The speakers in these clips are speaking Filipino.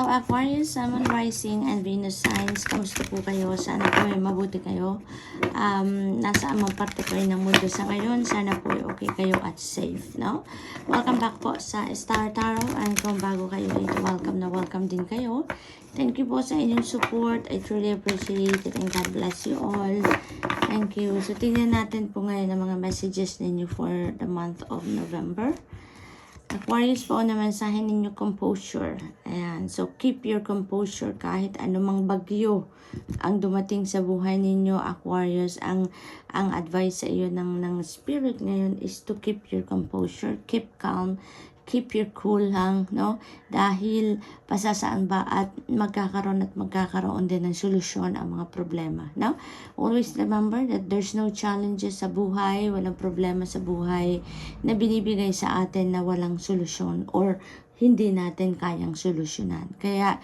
Aquarius, Sun, Rising, and Venus signs, kamusta po kayo? Sana po ay mabuti kayo. Nasa amang parte po ng mundo sa ngayon. Sana po ay okay kayo at safe, no? Welcome back po sa Star Tarot. And kung bago kayo dito, welcome din kayo. Thank you po sa inyong support. I truly appreciate it and God bless you all. Thank you. So, tingnan natin po ngayon ang mga messages ninyo for the month of November. Aquarius po naman sahin ninyo composure. Ayan. So, keep your composure kahit anumang bagyo ang dumating sa buhay ninyo, Aquarius. Ang advice sa iyo ng spirit ngayon is to keep your composure, keep calm, keep your cool lang, no? Dahil pasasaan ba at magkakaroon din ng solusyon ang mga problema, no? Always remember that there's no challenges sa buhay, walang problema sa buhay na binibigay sa atin na walang solusyon or hindi natin kayang solusyonan. Kaya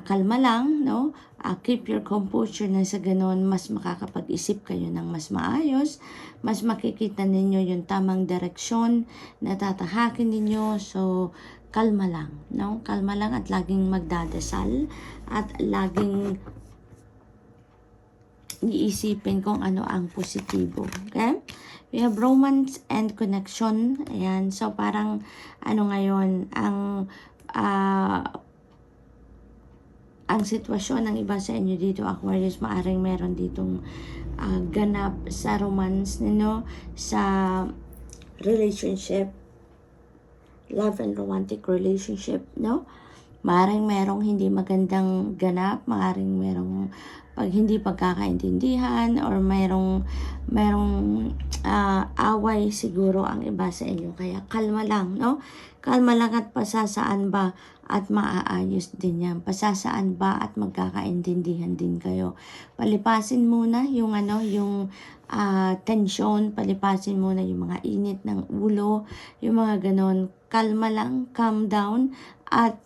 kalma lang, no? Keep your composure na sa ganon, mas makakapag-isip kayo ng mas maayos, mas makikita ninyo yung tamang direksyon na tatahakin ninyo. So, kalma lang, no? Kalma lang at laging magdadasal at laging iisipin kung ano ang positibo. Okay? We have romance and connection. Ayan. So, parang ngayon, ang sitwasyon ng iba sa inyo dito, Aquarius, maaring meron ditong ganap sa romance, sa relationship, love and romantic relationship, no? Maaring merong hindi magandang ganap, maaring merong hindi pagkakaintindihan, or merong away siguro ang iba sa inyo. Kaya kalma lang, no? Kalma lang at pasasaan ba at maaayos din yan. Pasasaan ba at magkakaintindihan din kayo. Palipasin muna yung tension, palipasin muna yung mga init ng ulo, yung mga ganon. Kalma lang, calm down, at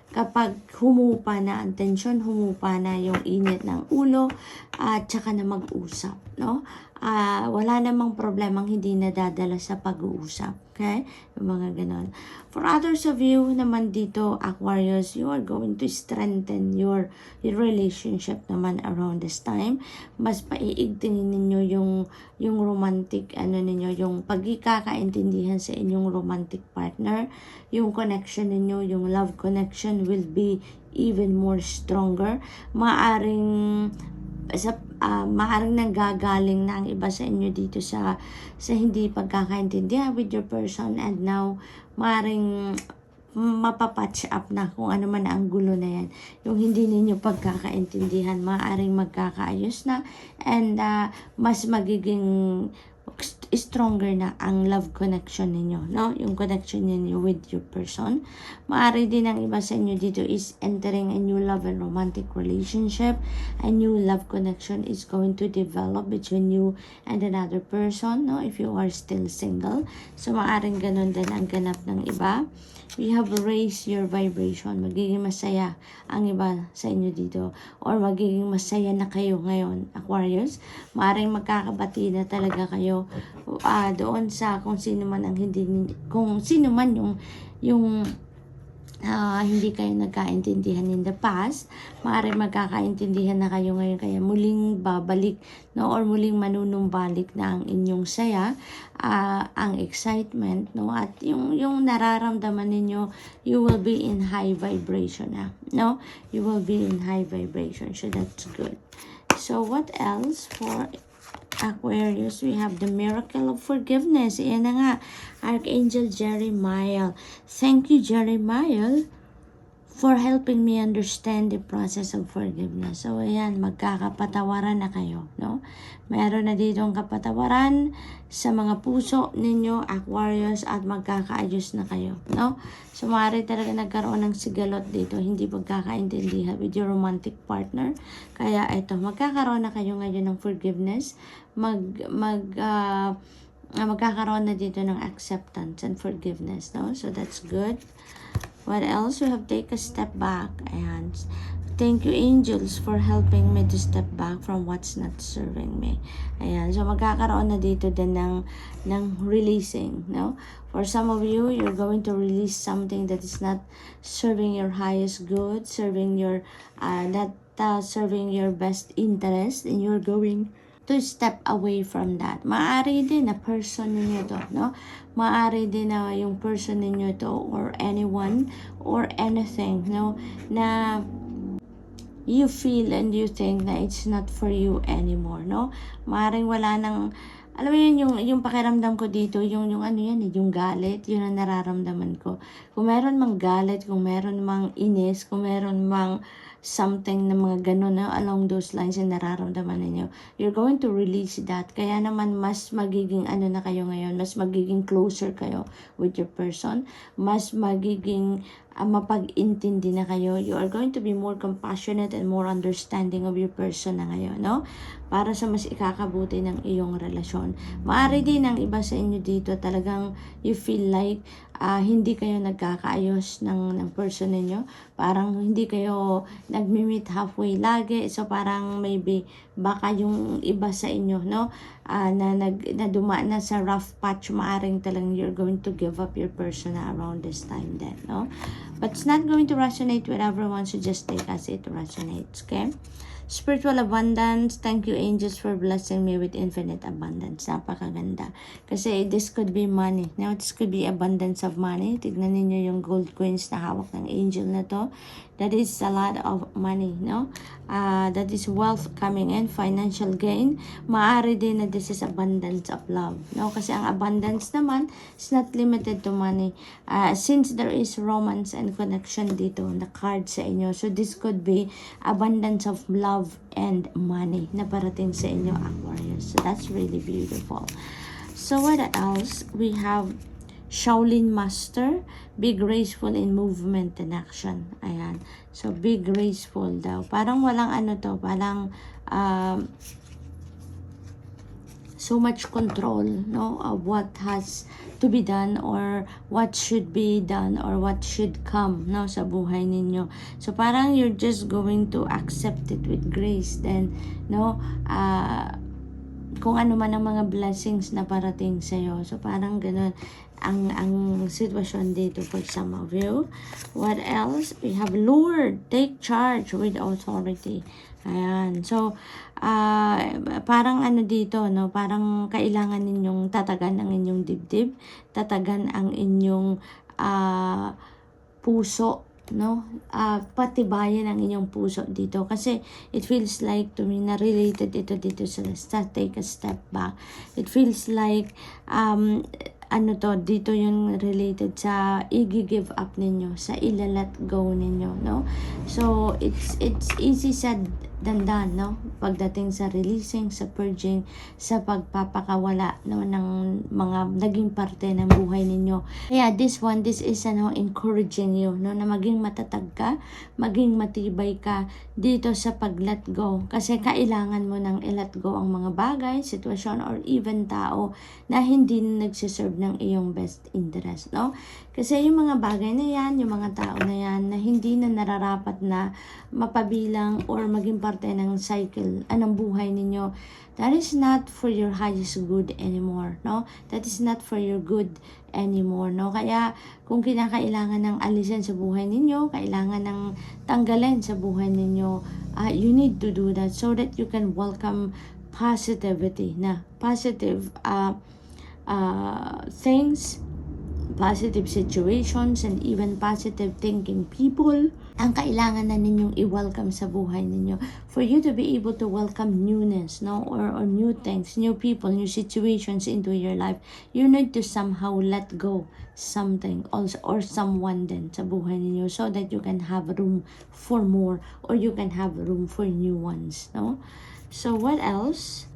kapag humupa na ang tension, humupa na yung init ng ulo, at saka na mag-usap, no? Wala namang problemang hindi nadadala sa pag-uusap. Okay? Yung mga ganon. For others of you naman dito, Aquarius, you are going to strengthen your relationship naman around this time. Mas paiigtingin ninyo yung romantic, ninyo, yung pagkikaintindihan sa inyong romantic partner. Yung connection ninyo, yung love connection will be even more stronger. Maaring nanggagaling na ang iba sa inyo dito sa hindi pagkakaintindihan with your person, and now maaring mapapatch up na kung ano man ang gulo na yan. Yung hindi ninyo pagkakaintindihan, maaring magkakaayos na, and mas magiging stronger na ang love connection ninyo, no? Yung connection ninyo with your person. Maaari din ang iba sa inyo dito is entering a new love and romantic relationship. A new love connection is going to develop between you and another person, no? If you are still single. So, maaring ganun din ang ganap ng iba. We have raised your vibration. Magiging masaya ang iba sa inyo dito. Or magiging masaya na kayo ngayon, Aquarius. Maaring magkakabati na talaga kayo doon sa kung sino man yung hindi kayo nagkaintindihan in the past. Maaring magkakaintindihan na kayo ngayon, kaya muling babalik, no, or muling manunumbalik na ang inyong saya, ang excitement, no, at yung nararamdaman ninyo, you will be in high vibration na, no? You will be in high vibration, so that's good. So what else for Aquarius? We have the miracle of forgiveness. Ayan na nga, Archangel Jeremiah. Thank you, Jeremiah, for helping me understand the process of forgiveness. So, ayan, magkakapatawaran na kayo, no? Meron na ditong kapatawaran sa mga puso ninyo, Aquarius, at magkakaayos na kayo, no? So, maaari talaga nagkaroon ng sigalot dito, hindi pagkakaintindihan with your romantic partner. Kaya, ito, magkakaroon na kayo ngayon ng forgiveness, magkakaroon na dito ng acceptance and forgiveness, no? So, that's good. What else? You have take a step back. Ayan. Thank you, angels, for helping me to step back from what's not serving me. Ayan. So, magkakaroon na dito din ng releasing, no? For some of you, you're going to release something that is not serving your highest good, serving your, not serving your best interest, and you're going to step away from that. Maaari din na person ninyo to, no? Maaari din na yung person ninyo to, or anyone, or anything, no? Na you feel and you think na it's not for you anymore, no? Maaaring wala nang, alam mo yun, yung pakiramdam ko dito, yung ano yan, yung galit, yun ang nararamdaman ko. Kung meron mang galit, kung meron mang inis, kung meron mang something na mga ganun na along those lines yung nararamdaman ninyo, you're going to release that. Kaya naman mas magiging ano na kayo ngayon, mas magiging closer kayo with your person, mas magiging mapag-intindi na kayo. You are going to be more compassionate and more understanding of your person na ngayon, no? Para sa mas ikakabuti ng iyong relasyon. Maaari din ang iba sa inyo dito, talagang you feel like hindi kayo nagkakaayos ng person ninyo. Parang hindi kayo nagmi-meet halfway lagi. So parang maybe baka yung iba sa inyo, no? Na dumaan na sa rough patch, maaring talagang you're going to give up your person around this time then, no? But it's not going to resonate with everyone, so just take as it resonates, okay? Spiritual abundance, thank you angels for blessing me with infinite abundance. Napakaganda. Kasi this could be money. Now, this could be abundance of money. Tignan niyo yung gold coins na hawak ng angel na to. That is a lot of money, no? That is wealth coming in, financial gain. Maaari din na this is abundance of love, no? Kasi ang abundance naman is not limited to money. Since there is romance and connection dito, na card sa inyo. So, this could be abundance of love and money na parating sa inyo, Aquarius. So, that's really beautiful. So, what else? We have Shaolin Master, be graceful in movement and action. Ayan. So, be graceful daw. Parang walang ano to, parang so much control, no, of what has to be done or what should be done or what should come, no, sa buhay ninyo. So, parang you're just going to accept it with grace then, no, kung ano man ang mga blessings na parating sa'yo. So, parang ganun ang sitwasyon dito for some of you. What else? We have Lord, take charge with authority. Ayan. So, parang ano dito, no? Parang kailangan ninyong tatagan ang inyong dibdib, tatagan ang inyong puso, no? Patibayan ang inyong puso dito. Kasi it feels like to me na related ito dito sa take a step back. It feels like ano to, dito yung related sa i-give up ninyo, sa ila-let go ninyo, no? So, it's easy said than done, no? Pagdating sa releasing, sa purging, sa pagpapakawala, no, ng mga naging parte ng buhay ninyo. Kaya this is encouraging you, no, na maging matatag ka, maging matibay ka dito sa pag-let go. Kasi kailangan mo nang i-let go ang mga bagay, sitwasyon, or even tao na hindi nagsiserve ng iyong best interest, no? Kasi yung mga bagay na yan, yung mga tao na yan, na hindi na nararapat na mapabilang or maging parte ng cycle, anong buhay ninyo, that is not for your highest good anymore, no? That is not for your good anymore, no? Kaya, kung kinakailangan ng alisan sa buhay ninyo, kailangan ng tanggalin sa buhay ninyo, you need to do that so that you can welcome positivity, na positive things, positive situations, and even positive thinking people ang kailangan na ninyong i-welcome sa buhay ninyo for you to be able to welcome newness, no, or new things, new people, new situations into your life. You need to somehow let go something also, or someone din sa buhay ninyo so that you can have room for more or you can have room for new ones, no? So what else?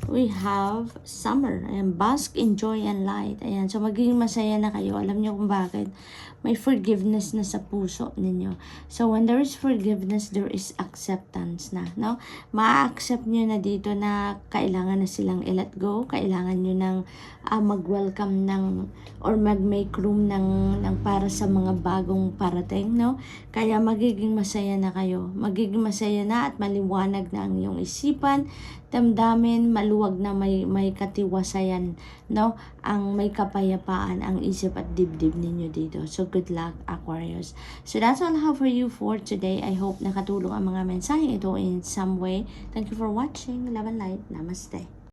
We have summer. Ayan, bask in joy and light. Ayan, so magiging masaya na kayo. Alam niyo kung bakit? may forgiveness na sa puso ninyo. So when there is forgiveness, there is acceptance na, no? Ma-accept nyo na dito na kailangan na silang i-let go, kailangan nyo nang mag-welcome ng or mag-make room ng para sa mga bagong parating, no? Kaya magiging masaya na kayo. Magiging masaya na at maliwanag na ang iyong isipan, damdamin, maluwag na may katiwasayan, no? Ang may kapayapaan ang isip at dibdib ninyo dito. So good luck, Aquarius. So that's all I have for you for today. I hope nakatulong ang mga mensahe ito in some way. Thank you for watching. Love and light. Namaste.